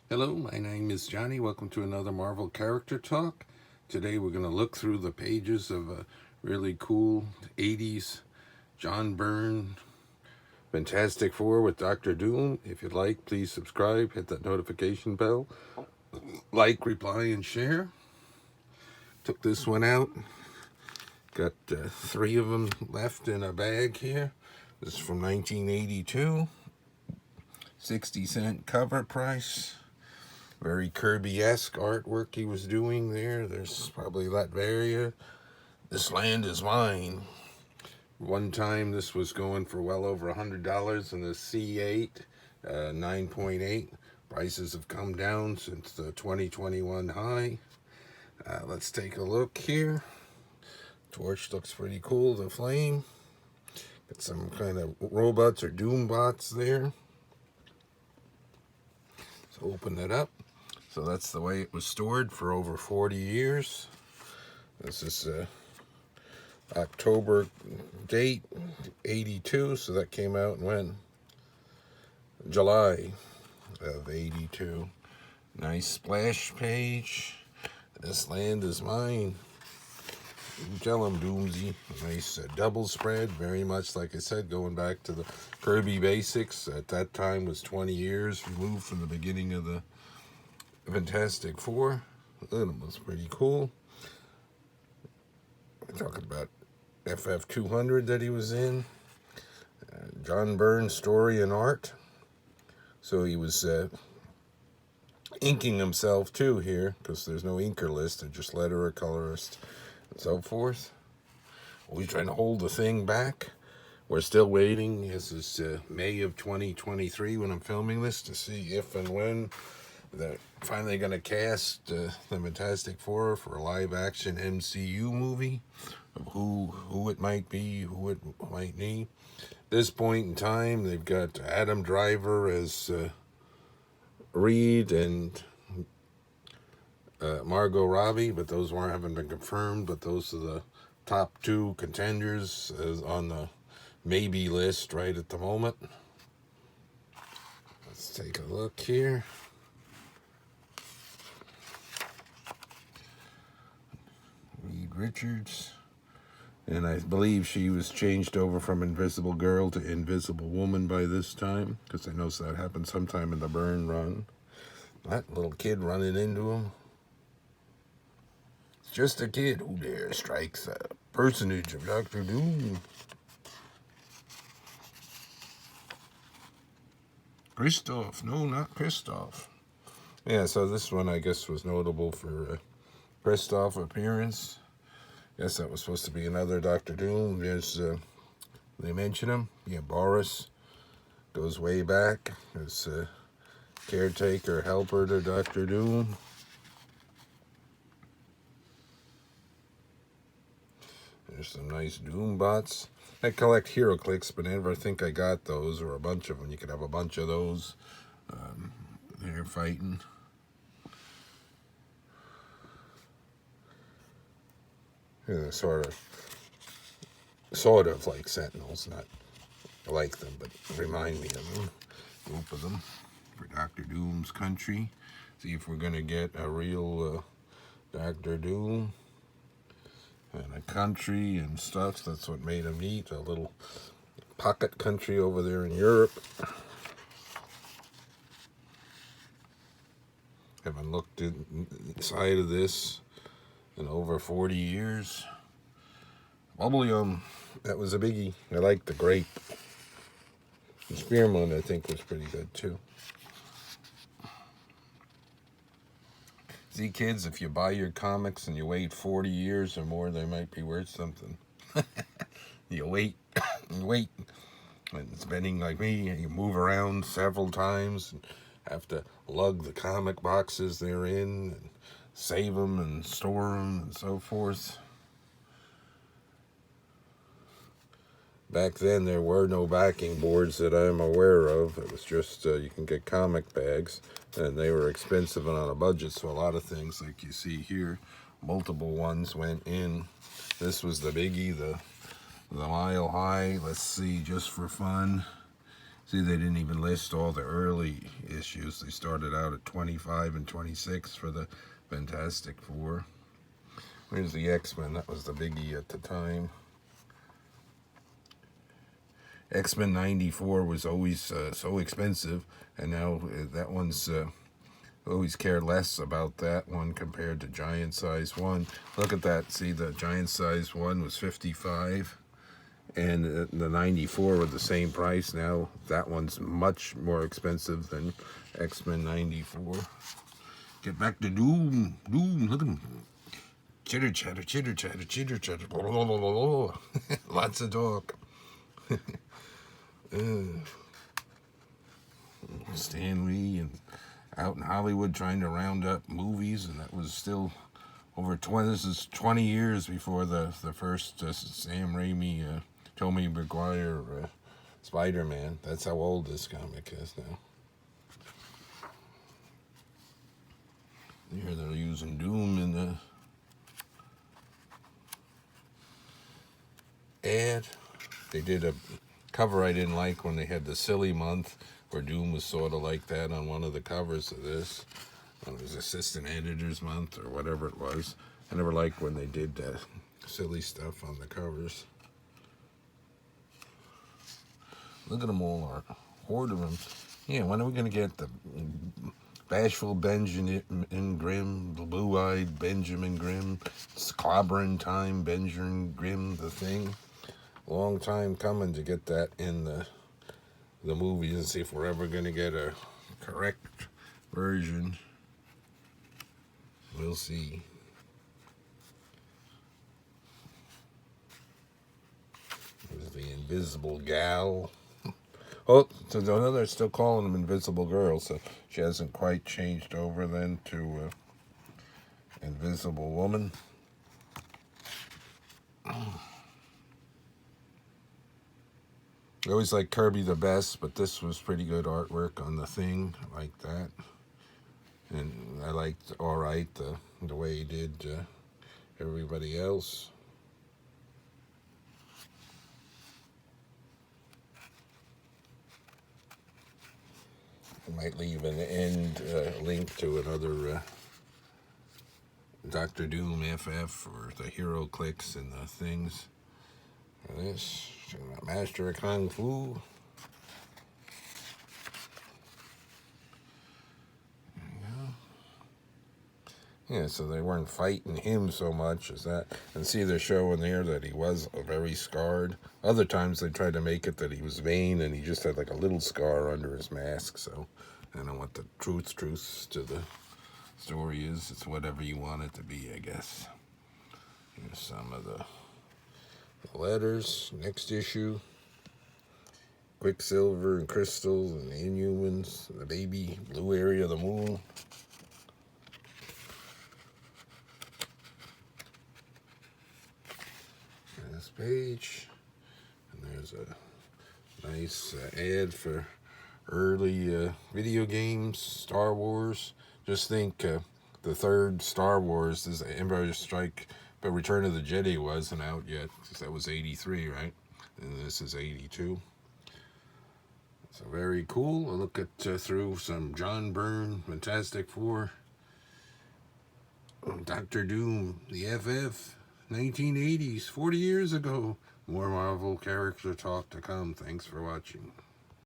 Hello, my name is Johnny. Welcome to another Marvel Character Talk. Today we're going to look through the pages of a really cool 80s John Byrne Fantastic Four with Dr. Doom. If you'd like, please subscribe, hit that notification bell, like, reply, and share. Took this one out. Got 3 of them left in a bag here. This is from 1982. 60-cent cover price. Very Kirby-esque artwork he was doing there. There's probably Latveria. This land is mine. One time this was going for well over $100 in the C8, 9.8. Prices have come down since the 2021 high. Let's take a look here. Torch looks pretty cool, the flame. Got some kind of robots or Doom bots there. So open it up. So that's the way it was stored for over 40 years. This is October date, 82, so that came out when? July of 82. Nice splash page. This land is mine. You tell him, Doomsy. Nice double spread, very much like I said, going back to the Kirby basics. At that time was 20 years removed from the beginning of the Fantastic Four. That was pretty cool. We're talking about FF 200 that he was in. John Byrne story and art. So he was inking himself too here, because there's no inker list, they're just letterer, colorist, and so forth. Always trying to hold the thing back. We're still waiting. This is May of 2023 when I'm filming this, to see if and when they're finally going to cast the Fantastic Four for a live-action MCU movie of who it might be, who it might need. At this point in time, they've got Adam Driver as Reed and Margot Robbie, but those haven't been confirmed. But those are the top 2 contenders on the maybe list right at the moment. Let's take a look here. Reed Richards. And I believe she was changed over from Invisible Girl to Invisible Woman by this time, because I know that happened sometime in the Byrne run. That little kid running into him. It's just a kid who dare strikes a personage of Dr. Doom. Christoph. No, not Christoph. Yeah, so this one, I guess, was notable for Christoph appearance. Guess that was supposed to be another Dr. Doom. There's, they mention him. Yeah, Boris goes way back as caretaker, helper to Dr. Doom. There's some nice Doom bots. I collect hero clicks, but I never think I got those, or a bunch of them. You could have a bunch of those. They're fighting. Yeah, sort of like Sentinels, not like them, but remind me of them. Group of them for Dr. Doom's country. See if we're gonna get a real Dr. Doom and a country and stuff. That's what made him neat. A little pocket country over there in Europe. Haven't looked inside of this in over 40 years. Bubblegum, that was a biggie. I like the grape. The spearmint, I think, was pretty good too. See, kids, if you buy your comics and you wait 40 years or more, they might be worth something. You wait, and wait. And spending like me, you move around several times and have to lug the comic boxes they're in and save them and store them and so forth. Back then, there were no backing boards that I'm aware of. It was just you can get comic bags, and they were expensive and on a budget, so a lot of things, like you see here, multiple ones went in. This was the biggie, the Mile High. Let's see, just for fun. See, they didn't even list all the early issues. They started out at 25 and 26 for the Fantastic Four. Here's the X-Men. That was the biggie at the time. X-Men 94 was always so expensive, and now that one's always cared less about that one compared to Giant Size 1. Look at that. See, the Giant Size 1 was 55, and the 94 were the same price. Now that one's much more expensive than X-Men 94. Get back to Doom. Doom, look at him. Chitter chatter, chitter chatter, chitter chatter. Lots of talk. Stan Lee and out in Hollywood trying to round up movies, and that was still over 20. This is 20 years before the first Sam Raimi, Tobey Maguire Spider-Man. That's how old this comic is now. Here they're using Doom in the ad. They did a cover I didn't like when they had the Silly Month, where Doom was sort of like that on one of the covers of this. It was Assistant Editor's Month or whatever it was. I never liked when they did silly stuff on the covers. Look at them all, a horde of them. Yeah, when are we going to get the Bashful Benjamin Grimm, the Blue-Eyed Benjamin Grimm, it's clobbering time, Benjamin Grimm, the Thing? Long time coming to get that in the movies, and see if we're ever going to get a correct version. We'll see. There's the Invisible Gal. Oh, so they're still calling him Invisible Girl, so she hasn't quite changed over then to Invisible Woman. I always like Kirby the best, but this was pretty good artwork on the Thing, like that. And I liked Alright the way he did everybody else. I might leave an end link to another Dr. Doom FF or the Hero Clicks and the things. For this, Master of Kung Fu. Yeah, so they weren't fighting him so much as that. And see, they're showing there that he was very scarred. Other times they tried to make it that he was vain and he just had like a little scar under his mask. So I don't know what the truth to the story is. It's whatever you want it to be, I guess. Here's some of the letters. Next issue. Quicksilver and Crystals and the Inhumans. The baby blue area of the moon. Page, and there's a nice ad for early video games, Star Wars. Just think the third Star Wars is Empire Strike, but Return of the Jedi wasn't out yet, because that was 83, right? And this is 82. So very cool. I'll look at through some John Byrne, Fantastic Four, Dr. Doom, the FF. 1980s, 40 years ago. More Marvel character talk to come. Thanks for watching.